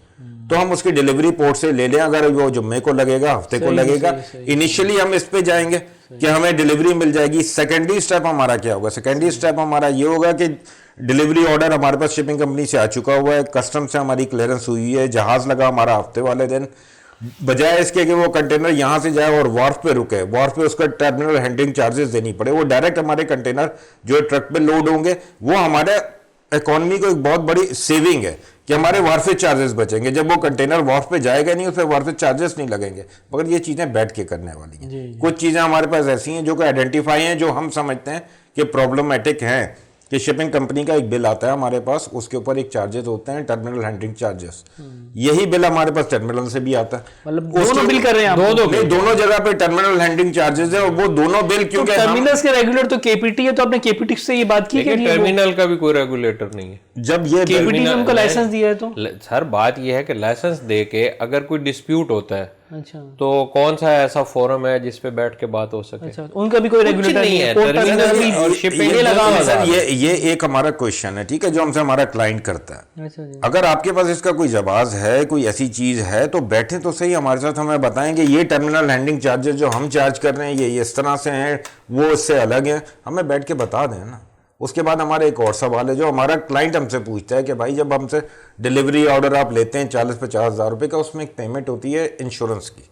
तो हम उसकी डिलीवरी पोर्ट से ले लें। अगर वो जुम्मे को लगेगा, हफ्ते को लगेगा, इनिशियली हम इस पे जाएंगे कि हमें डिलीवरी मिल जाएगी। सेकेंडरी स्टेप हमारा क्या होगा? सेकेंडरी स्टेप हमारा ये होगा कि डिलीवरी ऑर्डर हमारे पास शिपिंग कंपनी से आ चुका हुआ है, कस्टम से हमारी क्लियरेंस हुई है, जहाज लगा हमारा हफ्ते वाले दिन, बजाय इसके कि वो कंटेनर यहाँ से जाए और वार्फ पे रुके, वार्फ पे उसका टर्मिनल हैंडलिंग चार्जेस देनी पड़े, वो डायरेक्ट हमारे कंटेनर जो ट्रक पे लोड होंगे, वो हमारे इकोनॉमी को एक बहुत बड़ी सेविंग है कि हमारे वार्फेज चार्जेस बचेंगे। जब वो कंटेनर वार्फ पे जाएगा नहीं, उस पर वार्फेज चार्जेस नहीं लगेंगे। मगर ये चीज़ें बैठ के करने वाली हैं। कुछ चीज़ें हमारे पास ऐसी हैं जो कि आइडेंटिफाई हैं, जो हम समझते हैं कि प्रॉब्लमेटिक हैं, कि शिपिंग कंपनी का एक बिल आता है हमारे पास, उसके ऊपर एक चार्जेस होते हैं, टर्मिनल हैंडलिंग चार्जेस। यही बिल हमारे पास टर्मिनल से भी आता है। मतलब दोनों बिल कर रहे हैं आप? दोनों जगह पे टर्मिनल हैंडलिंग चार्जेस है, और वो दोनों बिल क्योंकि टर्मिनल्स के रेगुलेटर तो केपीटी है, तो आपने केपीटी से ये बात की कि टर्मिनल का भी कोई रेगुलेटर नहीं है। जब ये केपीटी ने उनको लाइसेंस दिया है तो सर बात ये है कि लाइसेंस दे के अगर कोई डिस्प्यूट होता है, अच्छा, तो कौन सा ऐसा फोरम है जिस पे बैठ के बात हो सके? अच्छा, उनका भी कोई रेगुलेटर नहीं है। टर्मिनल और शिपिंग ये एक हमारा क्वेश्चन है, ठीक है, जो हमसे हमारा क्लाइंट करता है। अच्छा जी। अगर आपके पास इसका कोई जवाब है, कोई ऐसी चीज है, तो बैठे तो सही हमारे साथ, हमें बताएं कि ये टर्मिनल हैंडलिंग चार्जेस जो हम चार्ज कर रहे हैं ये इस तरह से हैं, वो इससे अलग हैं, हमें बैठ के बता दें ना। उसके बाद हमारा एक और सवाल है जो हमारा क्लाइंट हमसे पूछता है कि भाई जब हमसे डिलीवरी ऑर्डर आप लेते हैं 40-50 हज़ार रुपये का, उसमें एक पेमेंट होती है इंश्योरेंस की,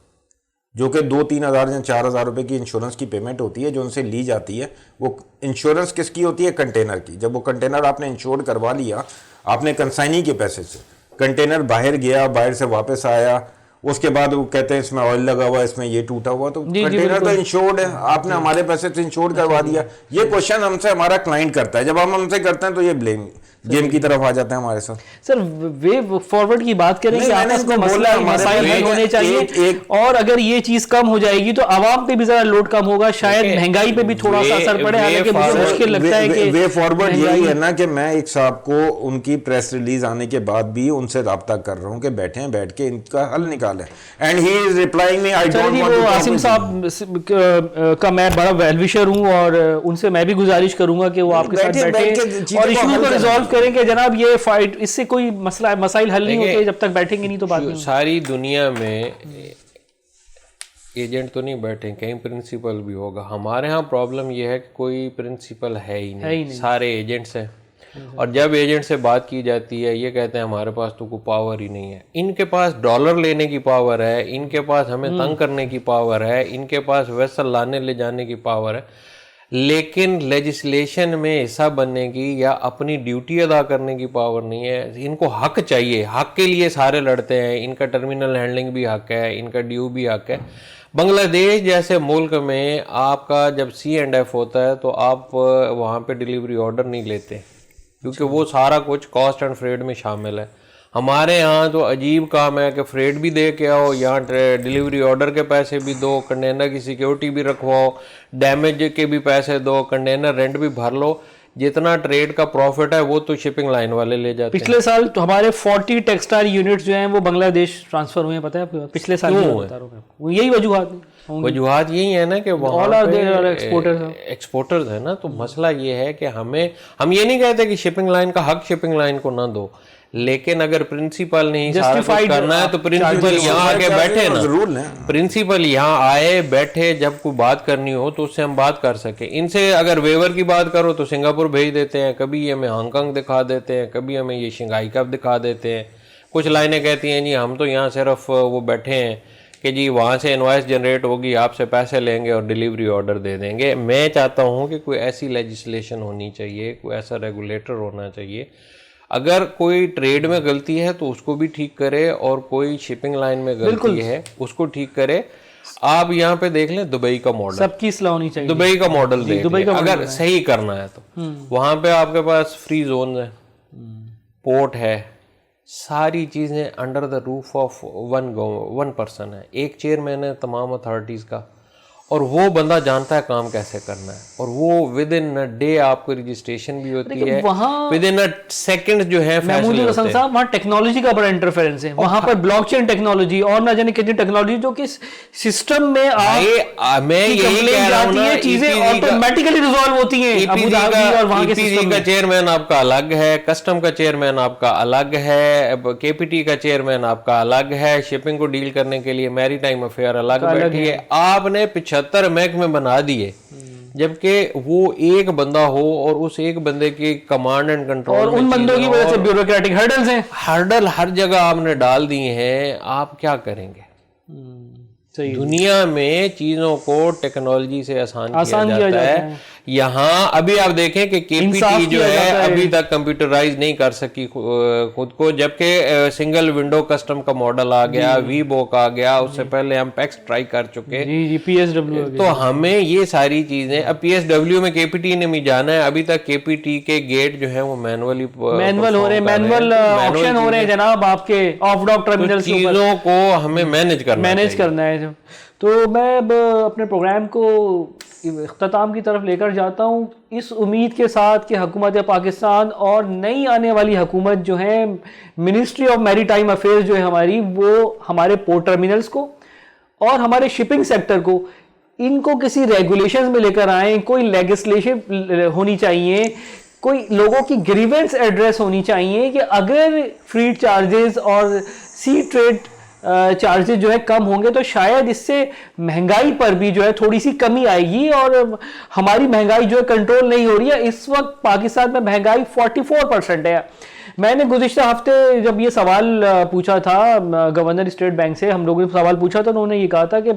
जो कि 2-3 हज़ार या 4 हज़ार रुपये की इंश्योरेंस की पेमेंट होती है जो उनसे ली जाती है। वो इंश्योरेंस किसकी होती है? कंटेनर की। जब वो कंटेनर आपने इंश्योर करवा लिया, आपने कंसाइनी के पैसे से, कंटेनर बाहर गया, बाहर से वापस आया, उसके बाद वो कहते हैं इसमें ऑयल लगा हुआ है, इसमें ये टूटा हुआ, तो कंटेनर तो इंश्योर्ड है, आपने हमारे पैसे से इंश्योर करवा दिया। ये क्वेश्चन हमसे हमारा क्लाइंट करता है। जब हम हमसे करते हैं तो ये ब्लेम गेम की तरफ आ जाता है हमारे साथ। सर वे फॉरवर्ड की बात करें कि आपस में मसाइल हल होने चाहिए, और अगर ये चीज कम हो जाएगी तो आवाम पे भी जरा लोड कम होगा, शायद महंगाई पे भी थोड़ा सा असर पड़े। हालांकि मुझे मुश्किल लगता है कि वे फॉरवर्ड यही है ना कि मैं एक साहब को उनकी प्रेस रिलीज आने के बाद भी उनसे राब्ता कर रहा हूँ कि बैठ के इनका हल निकालें, and he is replying me I don't want to. Asim साहब का मैं बड़ा वेलविशर हूँ, और उनसे मैं भी गुजारिश करूंगा कि वो आपके साथ बैठे और इशू को रिजॉल्व करें कि जनाब ये फाइट, इससे कोई मसाइल हल नहीं होते जब तक बैठेंगे नहीं तो बात नहीं। सारी दुनिया में एजेंट तो नहीं बैठे, कहीं प्रिंसिपल भी होगा। हमारे यहाँ प्रॉब्लम ये है कि कोई प्रिंसिपल है ही नहीं, सारे एजेंट्स हैं। और जब एजेंट से बात की जाती है, ये कहते हैं हमारे पास तो कोई पावर ही नहीं है। इनके पास डॉलर लेने की पावर है, इनके पास हमें तंग करने की पावर है, इनके पास वेसल लाने ले जाने की पावर है, लेकिन लेजिस्लेशन में हिस्सा बनने की या अपनी ड्यूटी अदा करने की पावर नहीं है। इनको हक चाहिए, हक के लिए सारे लड़ते हैं। इनका टर्मिनल हैंडलिंग भी हक है, इनका ड्यू भी हक है। बांग्लादेश जैसे मुल्क में आपका जब C&F होता है तो आप वहाँ पे डिलीवरी ऑर्डर नहीं लेते, क्योंकि वो सारा कुछ कॉस्ट एंड फ्रेट में शामिल है। हमारे यहाँ तो अजीब काम है कि फ्रेट भी दे के आओ, यहाँ डिलीवरी ऑर्डर के पैसे भी दो, कंटेनर की सिक्योरिटी भी रखवाओ, डैमेज के भी पैसे दो, कंटेनर रेंट भी भर लो। जितना ट्रेड का प्रॉफिट है वो तो शिपिंग लाइन वाले ले जाते हैं। पिछले साल तो हमारे 40 टेक्सटाइल यूनिट्स जो हैं वो बांग्लादेश ट्रांसफर हुए हैं, पता है आपको? पिछले साल वो यही वजूहात यही है ना कि वहाँ एक्सपोर्टर्स है ना। तो मसला ये है कि हम ये नहीं कहते कि शिपिंग लाइन का हक शिपिंग लाइन को ना दो, लेकिन अगर प्रिंसिपल नहीं सारा कुछ करना है तो प्रिंसिपल यहाँ आके बैठे ना, प्रिंसिपल यहाँ आए बैठे, जब कोई बात करनी हो तो उससे हम बात कर सके। इनसे अगर वेवर की बात करो तो सिंगापुर भेज देते हैं, कभी ये हमें हांगकांग दिखा देते हैं, कभी हमें ये शंघाई कप दिखा देते हैं। कुछ लाइनें कहती हैं जी हम तो यहाँ सिर्फ वो बैठे हैं कि जी वहाँ से इनवॉइस जनरेट होगी, आपसे पैसे लेंगे और डिलीवरी ऑर्डर दे देंगे। मैं चाहता हूँ कि कोई ऐसी लेजिस्लेशन होनी चाहिए, कोई ऐसा रेगुलेटर होना चाहिए, अगर कोई ट्रेड में गलती है तो उसको भी ठीक करे और कोई शिपिंग लाइन में गलती है उसको ठीक करे। आप यहाँ पे देख लें दुबई का मॉडल, सबकी सलाह होनी चाहिए। दुबई का मॉडल देख लें, अगर सही करना है तो वहाँ पे आपके पास फ्री जोन है, पोर्ट है, सारी चीज़ें under the roof of one person है, एक चेयरमैन है तमाम अथॉरिटीज़ का, और वो बंदा जानता है काम कैसे करना है, और वो विद इन अ डे आपको रजिस्ट्रेशन भी होती है, विद इन अ सेकंड जो है फैसले होते हैं। वहाँ टेक्नोलॉजी का बड़ा इंटरफेरेंस है, वहाँ पर ब्लॉकचेन टेक्नोलॉजी और ना जाने कितनी टेक्नोलॉजी जो कि सिस्टम में मैं यही कह रहा हूँ ना, चीजें ऑटोमेटिकली रिजॉल्व होती हैं। अबू धाबी और वहाँ के सिस्टम का चेयरमैन आपका अलग है, कस्टम का चेयरमैन आपका अलग है, केपीटी का चेयरमैन आपका अलग है, शिपिंग को डील करने के लिए मैरी टाइम अफेयर अलग बैठी है। आपने 75 महकमे बना दिए, जबकि वो एक बंदा हो और उस एक बंदे की कमांड एंड कंट्रोल और उन बंदों की वजह से ब्यूरोक्रेटिक हर्डल्स हैं, हर्डल हर जगह आपने डाल दिए हैं। आप क्या करेंगे? दुनिया में चीजों को टेक्नोलॉजी से आसान किया जाता है। यहाँ अभी आप देखें कि केपीटी जो है अभी तक कंप्यूटराइज नहीं कर सकी खुद को, जबकि सिंगल विंडो कस्टम का मॉडल आ गया, वीबोक आ गया, उससे पहले हम पैक्स ट्राई कर चुके, पीएसडब्ल्यू। तो हमें ये सारी चीजें, अब पीएसडब्ल्यू में केपीटी ने भी जाना है। अभी तक केपीटी के गेट जो है वो मैनुअल हो रहे हैं, मैनुअल ऑप्शन हो रहे हैं जनाब आपके ऑफ डॉक टर्मिनल। चीजों को हमें मैनेज करना है। तो मैं अब अपने प्रोग्राम को इख्तिताम की तरफ लेकर जाता हूँ, इस उम्मीद के साथ कि हुकूमत पाकिस्तान और नई आने वाली हुकूमत जो है, मिनिस्ट्री ऑफ मैरीटाइम अफेयर्स जो है हमारी, वो हमारे पोर्ट टर्मिनल्स को और हमारे शिपिंग सेक्टर को, इनको किसी रेगुलेशन में लेकर आएँ। कोई लेजिस्लेशन होनी चाहिए, कोई लोगों की ग्रीवेंस एड्रेस होनी चाहिए कि अगर फ्रीट चार्जेस और सी ट्रेड चार्जेस जो है कम होंगे तो शायद इससे महंगाई पर भी जो है थोड़ी सी कमी आएगी। और हमारी महंगाई जो है कंट्रोल नहीं हो रही है। इस वक्त पाकिस्तान में महंगाई 44% है। मैंने गुज़िश्ता हफ्ते जब ये सवाल पूछा था गवर्नर स्टेट बैंक से, हम लोगों ने सवाल पूछा था, उन्होंने ये कहा था कि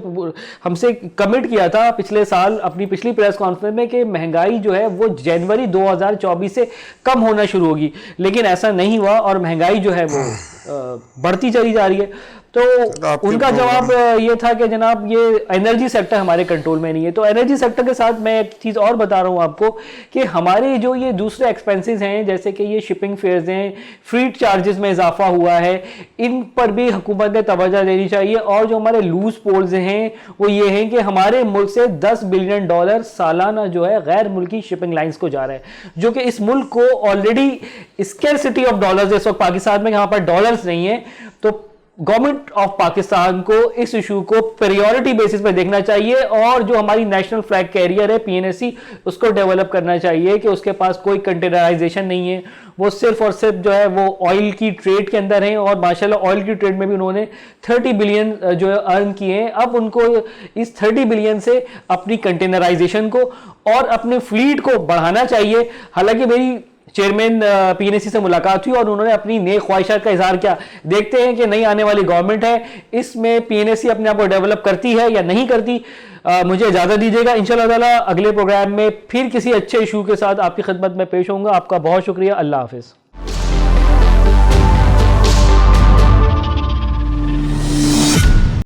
हमसे कमिट किया था पिछले साल अपनी पिछली प्रेस कॉन्फ्रेंस में कि महंगाई जो है वो जनवरी 2024 से कम होना शुरू होगी, लेकिन ऐसा नहीं हुआ और महंगाई जो है वो बढ़ती चली जा रही है। तो उनका जवाब ये था कि जनाब ये एनर्जी सेक्टर हमारे कंट्रोल में नहीं है। तो एनर्जी सेक्टर के साथ मैं एक चीज़ और बता रहा हूँ आपको कि हमारे जो ये दूसरे एक्सपेंसेस हैं, जैसे कि ये शिपिंग फेयर्स हैं, फ्रीट चार्जेस में इजाफा हुआ है, इन पर भी हुकूमत ने तवज्जो देनी चाहिए। और जो हमारे लूज पोल्स हैं वो ये हैं कि हमारे मुल्क से $10 बिलियन सालाना जो है गैर मुल्की शिपिंग लाइन्स को जा रहा है, जो कि इस मुल्क को ऑलरेडी स्कैरसिटी ऑफ डॉलर्स, इस वक्त पाकिस्तान में यहाँ पर डॉलर्स नहीं है। तो गवर्नमेंट ऑफ पाकिस्तान को इस इशू को प्रायोरिटी बेसिस पे देखना चाहिए और जो हमारी नेशनल फ्लैग कैरियर है पीएनएससी, उसको डेवलप करना चाहिए कि उसके पास कोई कंटेनराइजेशन नहीं है, वो सिर्फ और सिर्फ जो है वो ऑयल की ट्रेड के अंदर है। और माशाल्लाह ऑयल की ट्रेड में भी उन्होंने 30 बिलियन जो है अर्न किए हैं। अब उनको इस 30 बिलियन से अपनी कंटेनराइजेशन को और अपने फ्लीट को बढ़ाना चाहिए। हालांकि मेरी चेयरमैन पीएनएससी से मुलाकात हुई और उन्होंने अपनी नेक ख्वाहिशात का इजहार किया। देखते हैं कि नई आने वाली गवर्नमेंट है, इसमें पीएनएससी अपने आप को डेवलप करती है या नहीं करती। मुझे इजाज़त दीजिएगा। इंशाअल्लाह ताला अगले प्रोग्राम में फिर किसी अच्छे इशू के साथ आपकी खिदमत में पेश होऊंगा। आपका बहुत शुक्रिया। अल्लाह हाफिज़।